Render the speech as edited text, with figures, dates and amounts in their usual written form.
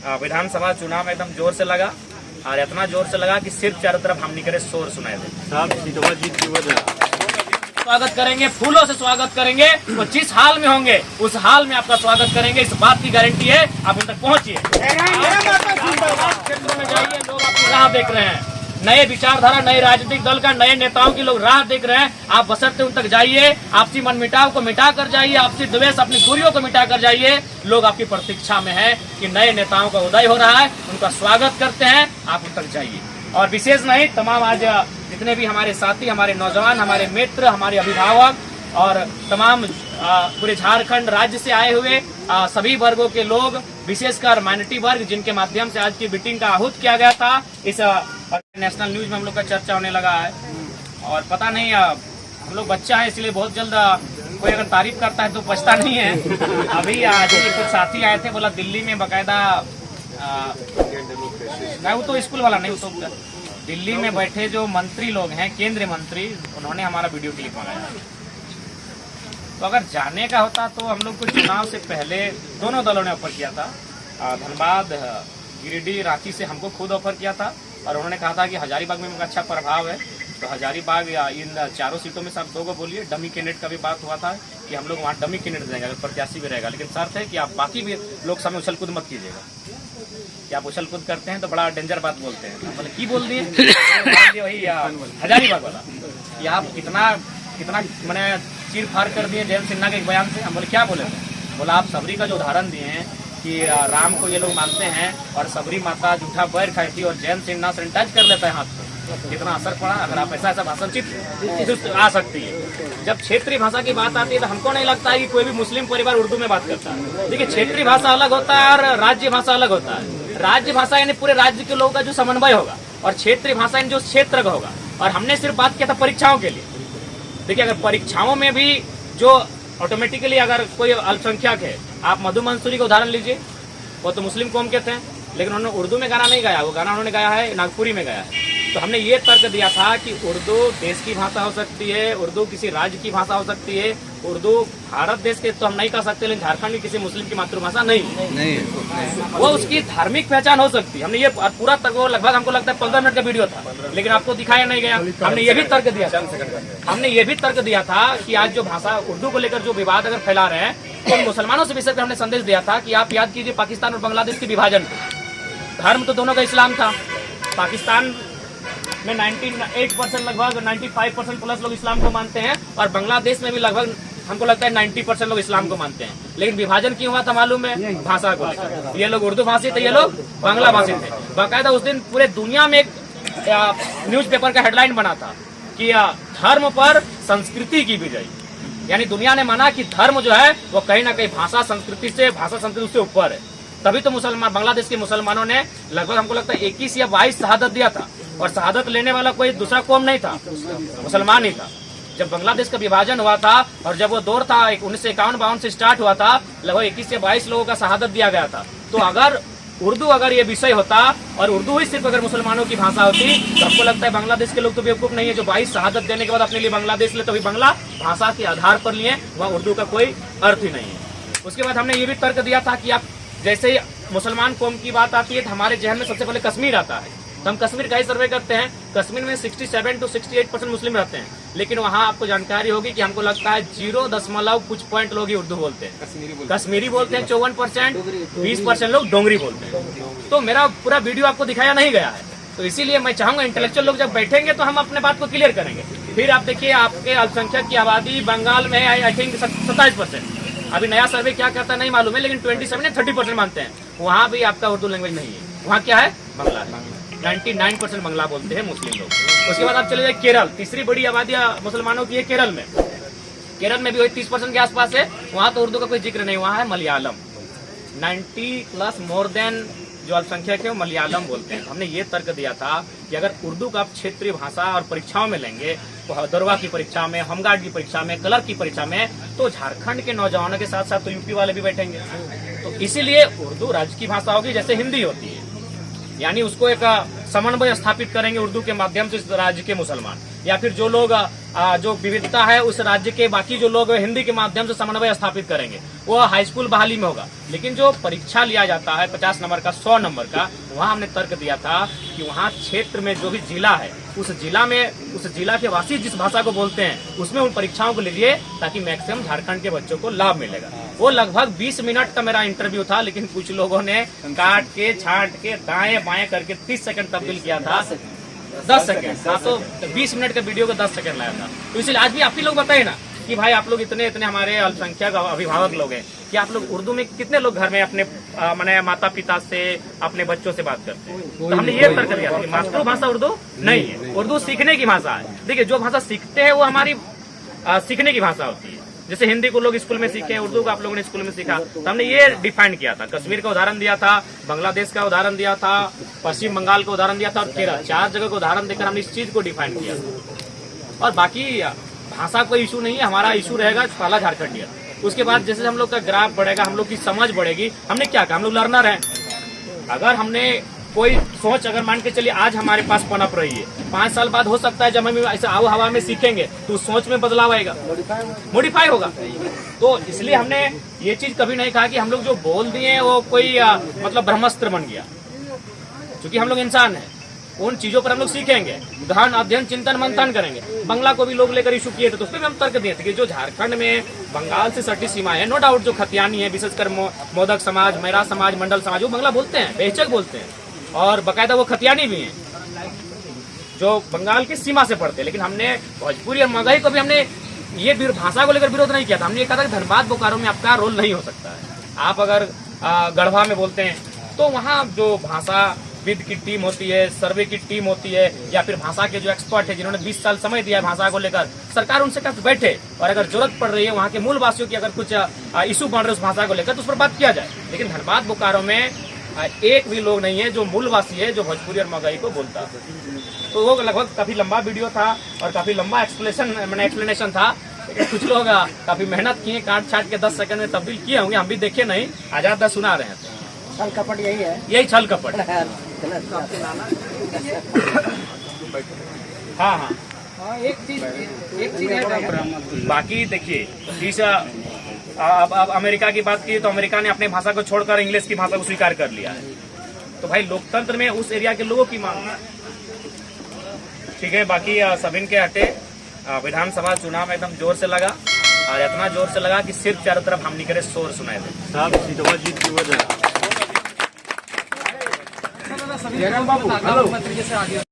विधानसभा चुनाव में एकदम जोर से लगा और इतना जोर से लगा कि सिर्फ चारों तरफ हम निकले शोर सुनाए थे। स्वागत करेंगे, फूलों से स्वागत करेंगे, तो जिस हाल में होंगे उस हाल में आपका स्वागत करेंगे, इस बात की गारंटी है। आप उन तक पहुंचिए, क्षेत्रों में जाइए, लोग आपकी राह देख रहे हैं, नए विचारधारा, नए राजनीतिक दल का, नए नेताओं की लोग राह देख रहे हैं। आप बशर्ते उन तक जाइए, आपसी मनमुटाव को मिटा कर जाइए, आपसी द्वेष, अपनी दूरियों को मिटा कर जाइए। लोग आपकी प्रतीक्षा में है कि नए नेताओं का उदय हो रहा है, उनका स्वागत करते हैं, आप उन तक जाइए। और विशेष नहीं, तमाम आज जितने भी हमारे साथी, हमारे नौजवान, हमारे मित्र, हमारे अभिभावक और तमाम पूरे झारखंड राज्य से आए हुए सभी वर्गों के लोग, विशेषकर माइनॉरिटी वर्ग, जिनके माध्यम से आज की मीटिंग का आहूत किया गया था, इस नेशनल न्यूज में हम लोग का चर्चा होने लगा है। और पता नहीं, हम लोग बच्चा है, इसलिए बहुत जल्द कोई अगर तारीफ करता है तो पछता नहीं है। अभी आज कुछ साथी आए थे, बोला दिल्ली में बाकायदा, नहीं वो तो स्कूल वाला नहीं, वो तो दिल्ली में बैठे जो मंत्री लोग हैं, केंद्रीय मंत्री, उन्होंने हमारा वीडियो क्लिप मंगाया। तो अगर जाने का होता तो हम लोग को चुनाव से पहले दोनों दलों ने ऑफर किया था, धनबाद, गिरिडीह, रांची से हमको खुद ऑफर किया था। और उन्होंने कहा था कि हजारीबाग में उनका अच्छा प्रभाव है, तो हजारीबाग या इन चारों सीटों में से आप दो को बोलिए। डमी कैंडिडेट का भी बात हुआ था कि हम लोग वहाँ डमी कैंडिडेट देंगे, अगर प्रत्याशी भी रहेगा, लेकिन शर्त है कि आप बाकी भी लोकसभा में उछल कूद मत कीजिएगा। कि आप उछल कूद करते हैं तो बड़ा डेंजर बात बोलते हैं। मतलब की बोल दिए वही हजारीबाग वाला कि आप कितना मैंने चीर फाड़ कर दिए जयंत सिन्हा के एक बयान से। हम बोले क्या बोले? बोला आप सबरी का जो उदाहरण दिए हैं कि राम को ये लोग मानते हैं और सबरी माता जूठा बैर खाई थी और जयंत सिन्हा सैनिटाइज कर लेता है हाथ को, कितना असर पड़ा। अगर आप ऐसा भाषण चित आ सकती है। जब क्षेत्रीय भाषा की बात आती है तो हमको नहीं लगता है कि कोई भी मुस्लिम परिवार उर्दू में बात करता है। देखिए, क्षेत्रीय भाषा अलग होता है और राज्य भाषा अलग होता है। राज्य भाषा यानी पूरे राज्य के लोगों का जो समन्वय होगा, और क्षेत्रीय भाषा यानी जो क्षेत्र का होगा। और हमने सिर्फ बात किया था परीक्षाओं के लिए। देखिए, अगर परीक्षाओं में भी जो ऑटोमेटिकली अगर कोई अल्पसंख्यक है, आप मधु मंसूरी का उदाहरण लीजिए, वो तो मुस्लिम कौम के थे, लेकिन उन्होंने उर्दू में गाना नहीं गाया, वो गाना उन्होंने गाया है नागपुरी में गाया है। तो हमने ये तर्क दिया था कि उर्दू देश की भाषा हो सकती है, उर्दू किसी राज्य की भाषा हो सकती है, उर्दू भारत देश के तो हम नहीं कह सकते, लेकिन झारखंड की किसी मुस्लिम की मातृभाषा नहीं है। वो उसकी धार्मिक पहचान हो सकती है। हमने ये पूरा तर्क, लगभग हमको लगता है 15 मिनट का वीडियो था, लेकिन आपको दिखाया नहीं गया। हमने ये भी तर्क दिया था कि आज जो भाषा उर्दू को लेकर जो विवाद अगर फैला रहे हैं, तो मुसलमानों से विषय पर हमने संदेश दिया था कि आप याद कीजिए पाकिस्तान और बांग्लादेश के विभाजन को। धर्म तो दोनों का इस्लाम था। पाकिस्तान में 98% लगभग 95% प्लस लोग इस्लाम को मानते हैं, और बांग्लादेश में भी लगभग हमको लगता है 90% लोग इस्लाम को मानते हैं। लेकिन विभाजन क्यों हुआ था मालूम है? भाषा को लेकर। ये लोग उर्दू भाषी थे, ये लोग बांग्ला भाषी थे। बाकायदा उस दिन पूरे दुनिया में एक न्यूज़पेपर का हेडलाइन बना था कि धर्म पर संस्कृति की विजय। यानी दुनिया ने माना कि धर्म जो है वो कहीं ना कहीं भाषा संस्कृति से ऊपर है। तभी तो मुसलमान, बांग्लादेश के मुसलमानों ने लगभग हमको लगता है 21 या 22 शहादत दिया था, और शहादत लेने वाला कोई दूसरा कौम नहीं था, मुसलमान ही था। जब बांग्लादेश का विभाजन हुआ था और जब वो दौर था 1951-52 से स्टार्ट हुआ था, लगभग 21 से 22 लोगों का शहादत दिया गया था। तो अगर उर्दू अगर ये विषय होता और उर्दू ही सिर्फ अगर मुसलमानों की भाषा होती, तो आपको लगता है बांग्लादेश के लोग तो बेवकूफ नहीं है जो 22 शहादत देने के बाद अपने लिए बांग्लादेश ले, तो भी बांग्ला भाषा के आधार पर लिए, वहाँ उर्दू का कोई अर्थ ही नहीं है। उसके बाद हमने ये भी तर्क दिया था कि आप जैसे ही मुसलमान कौम की बात आती है तो हमारे जहन में सबसे पहले कश्मीर आता है। तो हम कश्मीर का ही सर्वे करते हैं। कश्मीर में 67 से 68% मुस्लिम रहते हैं, लेकिन वहाँ आपको जानकारी होगी कि हमको लगता है 0. कुछ पॉइंट लोग ही उर्दू बोलते हैं, कश्मीरी बोलते हैं 54%, 20% लोग डोंगरी बोलते हैं। तो मेरा पूरा वीडियो आपको दिखाया नहीं गया है, तो इसीलिए मैं चाहूंगा इंटेलेक्चुअल लोग जब बैठेंगे तो हम अपने बात को क्लियर करेंगे। फिर आप देखिए, आपके अल्पसंख्यक की आबादी बंगाल में आई थिंक 27%। अभी नया सर्वे क्या करता है नहीं मालूम है, लेकिन 27 या 30% मानते हैं। वहाँ भी आपका उर्दू लैंग्वेज नहीं है, वहाँ क्या है? बांग्ला है। 99% बांग्ला बोलते हैं मुस्लिम लोग। उसके बाद आप चले जाए केरल, तीसरी बड़ी आबादी मुसलमानों की है केरल में। केरल में भी वही 30% के आसपास है, वहाँ तो उर्दू का कोई जिक्र नहीं, वहाँ है मलयालम। 90+ मोर देन जो अल्पसंख्यक है वो मलयालम बोलते हैं। हमने ये तर्क दिया था कि अगर उर्दू का आप क्षेत्रीय भाषा और परीक्षाओं में लेंगे, तो दरोगा की परीक्षा में, होमगार्ड की परीक्षा में, क्लर्क की परीक्षा में, तो झारखंड के नौजवानों के साथ साथ तो यूपी वाले भी बैठेंगे। तो इसीलिए उर्दू राज्य की भाषा होगी जैसे हिंदी होती है, यानी उसको एक समन्वय स्थापित करेंगे उर्दू के माध्यम से राज्य के मुसलमान। या फिर जो लोग जो विविधता है उस राज्य के बाकी जो लोग हिंदी के माध्यम से समन्वय स्थापित करेंगे, वो हाई स्कूल बहाली में होगा। लेकिन जो परीक्षा लिया जाता है 50 नंबर का, 100 नंबर का, वहाँ हमने तर्क दिया था कि वहाँ क्षेत्र में जो भी जिला है उस जिला के वासी जिस भाषा को बोलते हैं उसमें उन परीक्षाओं को लीजिए, ताकि मैक्सिमम झारखंड के बच्चों को लाभ मिलेगा। वो लगभग 20 मिनट का मेरा इंटरव्यू था, लेकिन कुछ लोगों ने काट के छांट के दाएं बाएं करके 30 सेकंड तब्दील किया था। 10 सेकंड, हाँ, तो 20 मिनट के वीडियो को 10 सेकंड लाया था। तो इसलिए आज भी आप ही लोग बताइए ना कि भाई आप लोग इतने हमारे अल्पसंख्यक अभिभावक लोग हैं कि आप लोग उर्दू में कितने लोग घर में अपने माने माता पिता से अपने बच्चों से बात करते हैं। तो हमने ये तर्क दिया था कि मातृभाषा उर्दू नहीं है, उर्दू सीखने की भाषा है। देखिए, जो भाषा सीखते हैं वो हमारी सीखने की भाषा होती है। जैसे हिंदी को लोग स्कूल में सीखे, उर्दू को आप लोगों ने स्कूल में सीखा। तो हमने ये डिफाइन किया था, कश्मीर का उदाहरण दिया था, बांग्लादेश का उदाहरण दिया था, पश्चिम बंगाल का उदाहरण दिया था और केरल, 4 जगह का उदाहरण देकर हमने इस चीज को डिफाइन किया। और बाकी भाषा कोई इशू नहीं है, हमारा इशू रहेगा पहला झारखंड। उसके बाद जैसे हम लोग का ग्राफ बढ़ेगा, हम लोग की समझ बढ़ेगी। हमने क्या कहा, हम लोग लर्नर हैं। अगर हमने कोई सोच अगर मान के चलिए आज हमारे पास पनप रही है, 5 साल बाद हो सकता है जब हम ऐसे आव हवा में सीखेंगे तो उस सोच में बदलाव आएगा, मॉडिफाई होगा। तो इसलिए हमने ये चीज कभी नहीं कहा कि हम लोग जो बोल दिए वो कोई मतलब ब्रह्मास्त्र बन गया, क्योंकि हम लोग इंसान हैं। उन चीजों पर हम लोग सीखेंगे, गहन अध्ययन चिंतन मंथन करेंगे। बंगला को भी लोग लेकर इशू किए थे, तो उसमें भी हम तर्क दिए थे कि जो झारखंड में बंगाल से सटी सीमा है, नो डाउट जो खतियानी है, विशेषकर मोदक समाज, मैरा समाज, मंडल समाज, वो बंगला बोलते हैं, बेहिचक बोलते हैं, और बकायदा वो खतियानी भी हैं जो बंगाल की सीमा से पड़ते हैं। लेकिन हमने भोजपुरी और मगही को भी हमने ये भाषा को लेकर विरोध नहीं किया था। हमने ये कहा था कि धनबाद बोकारो में आपका रोल नहीं हो सकता है। आप अगर गढ़वा में बोलते हैं तो वहाँ जो भाषा विद की टीम होती है, सर्वे की टीम होती है, या फिर भाषा के जो एक्सपर्ट है जिन्होंने 20 साल समय दिया है भाषा को लेकर, सरकार उनसे कब बैठे और अगर जरूरत पड़ रही है वहाँ के मूल वासियों की अगर कुछ इशू बन रहे उस भाषा को लेकर तो उस पर बात किया जाए। लेकिन धनबाद बोकारो में एक भी लोग नहीं है जो मूलवासी है जो भोजपुरी और मगही को बोलता है। तो वो लगभग काफी लंबा वीडियो था और काफी लंबा एक्सप्लेनेशन था। कुछ लोग काफी मेहनत किए, काट छाट के 10 सेकंड में तब्दील किए होंगे, हम भी देखे नहीं, आजाद सुना रहे हैं। छल कपट यही है, यही छल कपट। हाँ हाँ, एक चीज है। बाकी देखिए, इस अब अमेरिका की बात की तो अमेरिका ने अपने भाषा को छोड़कर इंग्लिश की भाषा को स्वीकार कर लिया है। तो भाई लोकतंत्र में उस एरिया के लोगों की मांग है, ठीक है। बाकी सभी के हटे विधानसभा चुनाव में एकदम जोर से लगा, और इतना जोर से लगा कि सिर्फ चारों तरफ हम निकले शोर सुनाए थे।